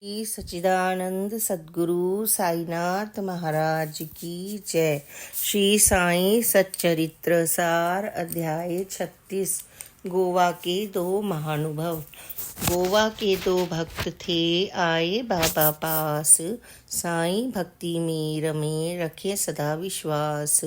श्री सच्चिदानंद सद्गुरु साईनाथ महाराज की जय। श्री साईं सच्चरित्र सार अध्याय 36। गोवा के दो महानुभव। गोवा के दो भक्त थे, आए बाबा पास। साईं भक्ति में रमे, रखे सदा विश्वास।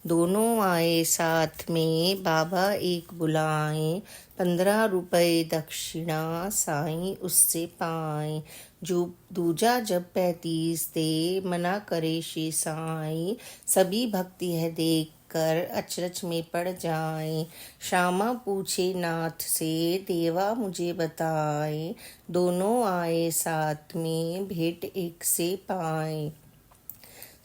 दोनों आए साथ में, बाबा एक बुलाए। 15 रुपए दक्षिणा साईं उससे पाए। जो दूजा जब 35 दे, मना करे श्री साईं। सभी भक्ति है देख कर अचरज में पड़ जाए। श्यामा पूछे नाथ से, देवा मुझे बताए। दोनों आए साथ में, भेंट एक से पाए।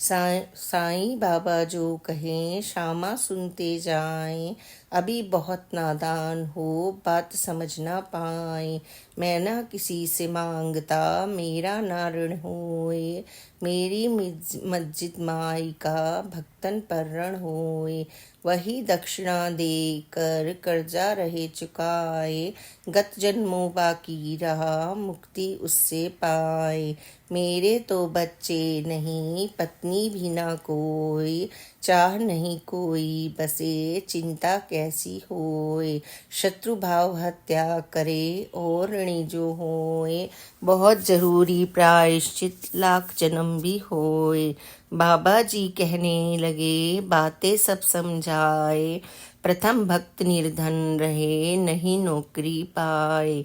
साईं बाबा जो कहें, श्यामा सुनते जाएं। अभी बहुत नादान हो, बात समझ ना पाए। मैं ना किसी से मांगता, मेरा ना ऋण होए। मेरी मस्जिद माई का भक्तन पर ऋण होए। वही दक्षिणा देकर कर्जा रहे चुकाए। गत जन्मों बाकी रहा, मुक्ति उससे पाए। मेरे तो बच्चे नहीं, पत्नी भी ना कोई। चाह नहीं कोई बसे, चिंता कैसी होए। शत्रु भाव हत्या करे, और ऋणी जो होए। बहुत जरूरी प्रायश्चित, लाख जन्म भी होए। बाबा जी कहने लगे, बातें सब समझाए। प्रथम भक्त निर्धन रहे, नहीं नौकरी पाए।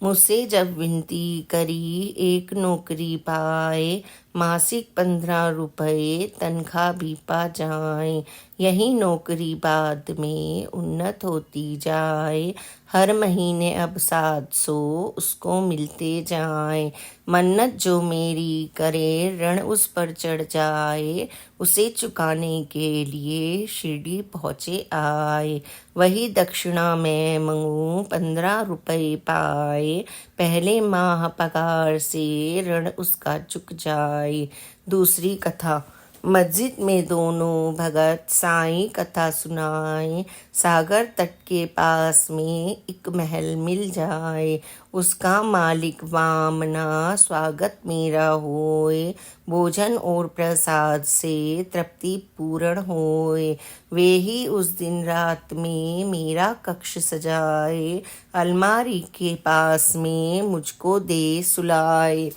मुझसे जब विनती करी, एक नौकरी पाए। मासिक 15 रुपए तनख्वाह भी पा जाए। यही नौकरी बाद में उन्नत होती जाए। हर महीने अब 700 उसको मिलते जाए। मन्नत जो मेरी करे, ऋण उस पर चढ़ जाए। उसे चुकाने के लिए शिरडी पहुँचे आए। वही दक्षिणा मैं मंगूं, 15 रुपए पाए। पहले माह पगार से ऋण उसका चुक जाए। दूसरी कथा। मस्जिद में दोनों भगत साईं कथा सुनाए। सागर तट के पास में एक महल मिल जाए। उसका मालिक वामना, स्वागत मेरा होए। भोजन और प्रसाद से तृप्ति पूर्ण होए। वे ही उस दिन रात में मेरा कक्ष सजाए। अलमारी के पास में मुझको दे सुलाए।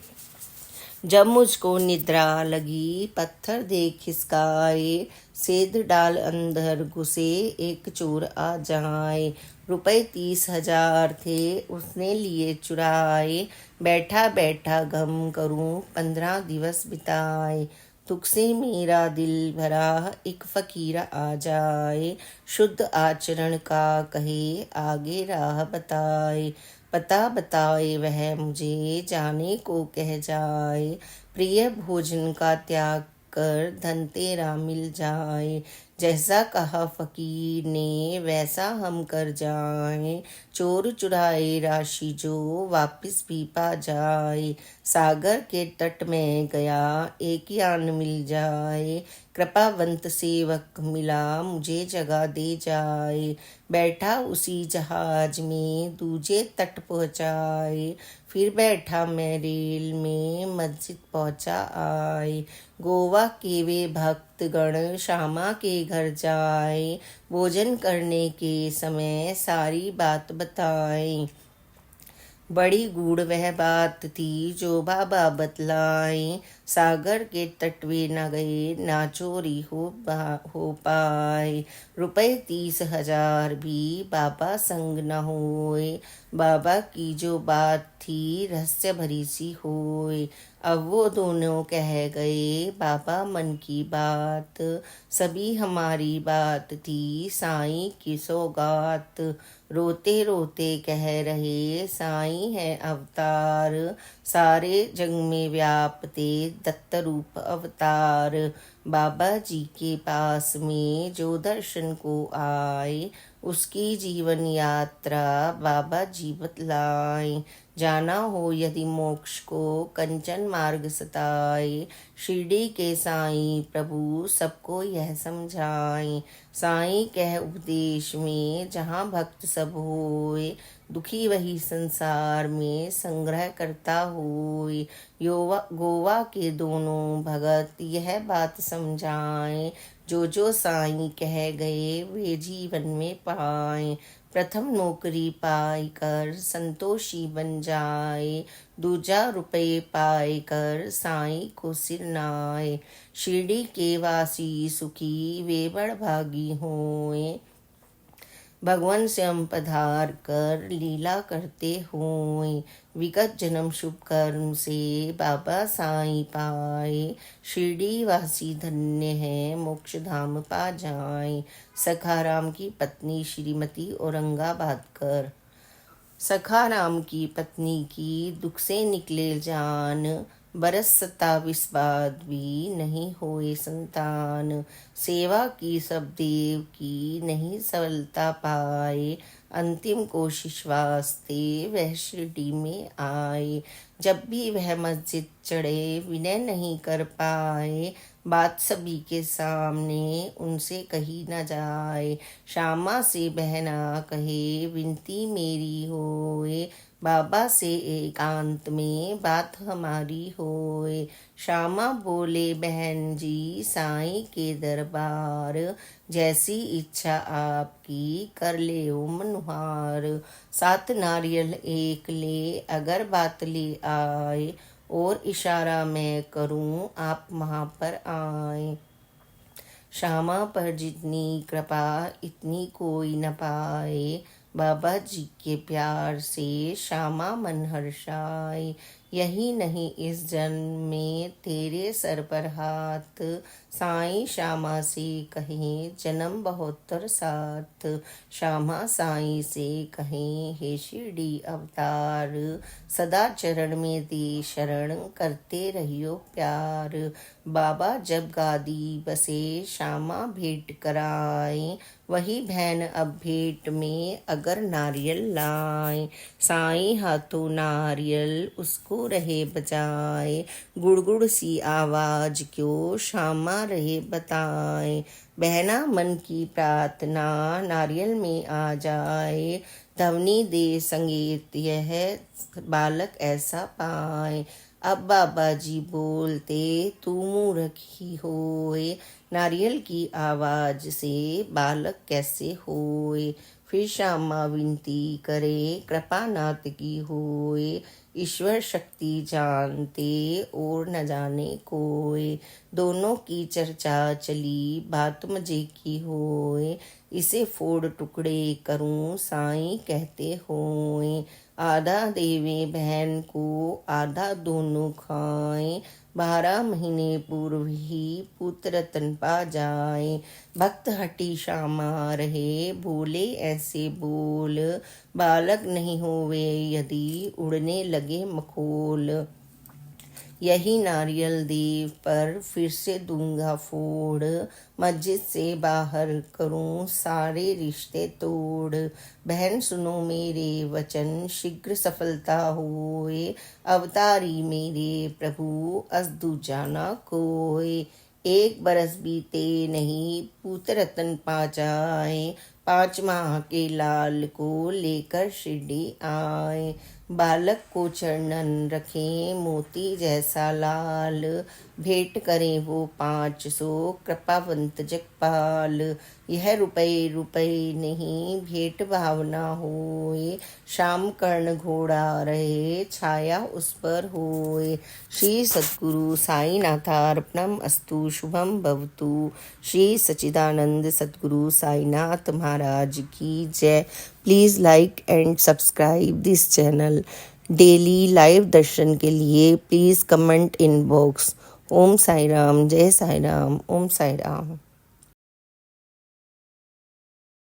जब मुझको निद्रा लगी, पत्थर दे खिसकाए। सेध डाल अंदर घुसे, एक चोर आ जाए। रुपए 30,000 थे, उसने लिए चुराए। बैठा बैठा गम करूं, 15 दिवस बिताए। दुख से मेरा दिल भरा, एक फकीर आ जाए। शुद्ध आचरण का कहे, आगे राह बताए। पता बताए वह मुझे, जाने को कह जाए। प्रिय भोजन का त्याग कर, धन तेरा मिल जाए। जैसा कहा फकीर ने, वैसा हम कर जाए। चोर चुराए राशि जो, वापिस भी पा जाए। सागर के तट में गया, एक यान मिल जाए। कृपावंत सेवक मिला, मुझे जगह दे जाए। बैठा उसी जहाज में, दूजे तट पहुँचाए। फिर बैठा मैं रेल में, मस्जिद पहुँचा आए। गोवा के वे भक्तगण श्यामा के घर जाए। भोजन करने के समय सारी बात बताएं। बड़ी गूढ़ वह बात थी, जो बाबा बतलाई। सागर के तट वे न गए, ना चोरी हो पाए। रुपए 30,000 भी बाबा संग न होए। बाबा की जो बात थी, रहस्य भरी सी होए। अब वो दोनों कह गए, बाबा मन की बात। सभी हमारी बात थी, साईं की सौगात। रोते रोते कह रहे, साईं है अवतार। सारे जग में व्यापते, दत्त रूप अवतार। बाबा जी के पास में जो दर्शन को आए, उसकी जीवन यात्रा बाबा जी बतलाए। जाना हो यदि मोक्ष को कंचन मार्ग सताए। शिरडी के साईं प्रभु सबको यह समझाए। साईं कह उपदेश में जहाँ भक्त सब होए, दुखी वही संसार में संग्रह करता होए। गोवा के दोनों भगत यह बात समझाए, जो साईं कह गए वे जीवन में पाए। प्रथम नौकरी पाई कर संतोषी बन जाए, दूजा रुपये पाई कर साईं को सिर नाए। शिरडी के वासी सुखी वे बड़भागी होए, भगवान स्वयं पधार कर लीला करते होए। विगत जन्म शुभ कर्म से बाबा साईं पाए, शिरडी वासी धन्य है मोक्ष धाम पा जाए। सखाराम की पत्नी श्रीमती औरंगाबाद कर। सखाराम की पत्नी की दुख से निकले जान, बरस 27 बाद भी नहीं होए संतान। सेवा की सब देव की नहीं सफलता पाए, अंतिम कोशिश वास्ते वह शिरडी में आए। जब भी वह मस्जिद चढ़े विनय नहीं कर पाए, बात सभी के सामने उनसे कही न जाए। श्यामा से बहना कहे विनती मेरी होए, बाबा से एकांत में बात हमारी होए। श्यामा बोले बहन जी साईं के दरबार, जैसी इच्छा आपकी कर ले ओ मनुहार। 7 नारियल एक ले अगर बात ले आए, और इशारा मैं करूं आप वहाँ पर आए। श्यामा पर जितनी कृपा इतनी कोई न पाए, बाबा जी के प्यार से श्यामा मन हर्षाए। यही नहीं इस जन्म में तेरे सर पर हाथ, साईं श्यामा से कहें जन्म बहोत्तर साथ। श्यामा साईं से कहें हे शिरडी अवतार, सदा चरण में दे शरण करते रहियो प्यार। बाबा जब गादी बसे श्यामा भेंट कराए, वही बहन अब भेंट में अगर नारियल लाए। साईं हाथों नारियल उसको रहे बजाए, गुड़ सी आवाज क्यों श्यामा रहे बताए। बहना मन की प्रार्थना नारियल में आ जाए, ध्वनि दे संगीत यह बालक ऐसा पाए। अब बाबा जी बोलते तू मूर्ख ही होए, नारियल की आवाज से बालक कैसे होए। फिर श्यामा विनती करे कृपा नाथ की होए, ईश्वर शक्ति जानते और न जाने कोई। दोनों की चर्चा चली बात मजे की होए, इसे फोड़ टुकड़े करूं साईं कहते होए। आधा देवे बहन को आधा दोनों खाएं, 12 महीने पूर्व ही पुत्र रतन पा जाए। भक्त हटी श्यामा रहे बोले ऐसे बोल, बालक नहीं होवे यदि उड़ने लगे मखोल। यही नारियल देव पर फिर से दूंगा फोड़, मस्जिद से बाहर करूं सारे रिश्ते तोड़। बहन सुनो मेरे वचन शीघ्र सफलता होए, अवतारी मेरे प्रभु अस दूजा न कोय। 1 बरस बीते नहीं पुत्र रतन पा जाए, 5 माह के लाल को लेकर शिरडी आए। बालक को चरणन रखें मोती जैसा लाल, भेंट करें वो 500 कृपावंत जगपाल। यह रुपये नहीं भेंट भावना होए, श्याम कर्ण घोड़ा रहे छाया उस पर होए। श्री सद्गुरु साईनाथार्पणम अस्तु, शुभम भवतु। श्री सच्चिदानंद सद्गुरु साईनाथ महाराज की जय। Please like and subscribe this channel. Daily live दर्शन के लिए please comment in box. Om Sai Ram, जय साई राम, ओम साई राम।